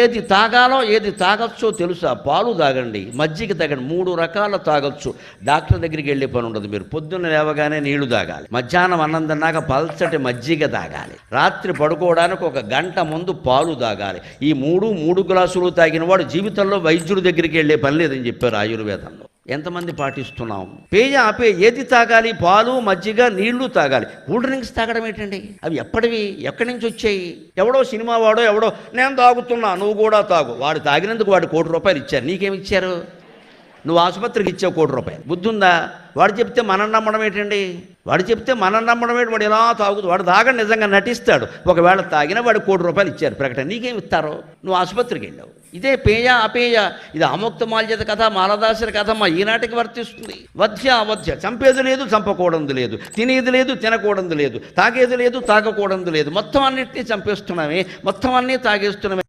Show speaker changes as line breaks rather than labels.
ఏది తాగాలో ఏది తాగొచ్చో తెలుసా? పాలు తాగండి, మజ్జిగ తాగండి, 3 రకాల తాగొచ్చు. డాక్టర్ దగ్గరికి వెళ్ళే పని ఉండదు. మీరు పొద్దున్న లేవగానే నీళ్లు తాగాలి, మధ్యాహ్నం అన్నం తిన్నాక పల్చటి మజ్జిగ తాగాలి, రాత్రి పడుకోవడానికి 1 గంట ముందు పాలు తాగాలి. ఈ 3 గ్లాసులు తాగిన వాడు జీవితంలో వైద్యుడి దగ్గరికి వెళ్ళే పని లేదని చెప్పారు ఆయుర్వేదంలో. ఎంతమంది పాటిస్తున్నాం? పేయ ఆపే ఏది తాగాలి? పాలు, మజ్జిగ, నీళ్లు తాగాలి. కూల్ డ్రింక్స్ తాగడం ఏంటండి? అవి ఎప్పటివి? ఎక్కడి నుంచి వచ్చాయి? ఎవడో సినిమా వాడో ఎవడో నేను తాగుతున్నా నువ్వు కూడా తాగు, వాడు తాగినందుకు వాడు ₹1,00,00,000 ఇచ్చారు. నీకేమి ఇచ్చారు? నువ్వు ఆసుపత్రికి ఇచ్చావు ₹1,00,00,000. బుద్ధి ఉందా? వాడు చెప్తే మనం నమ్మడం ఏంటండి? వాడు చెప్తే మనం నమ్మడం ఏంటి? వాడు ఎలా తాగుతూ వాడు తాగని నిజంగా నటిస్తాడు. ఒకవేళ తాగినా వాడు ₹1,00,00,000 ఇచ్చారు ప్రకటన. నీకేమి ఇస్తారో? నువ్వు ఆసుపత్రికి వెళ్ళావు. ఇదే పేయ అపేయ. ఇది అముక్త మాల్యద కథ, మాలదాసుల కథ మా ఈనాటికి వర్తిస్తుంది. వధ్య అవధ్య, చంపేది లేదు, చంపకూడదు లేదు, తినేది లేదు, తినకూడదు లేదు, తాగేది లేదు, తాగకూడదు లేదు, మొత్తం అన్నింటినీ చంపేస్తున్నామే, మొత్తం అన్నీ తాగేస్తున్నామే.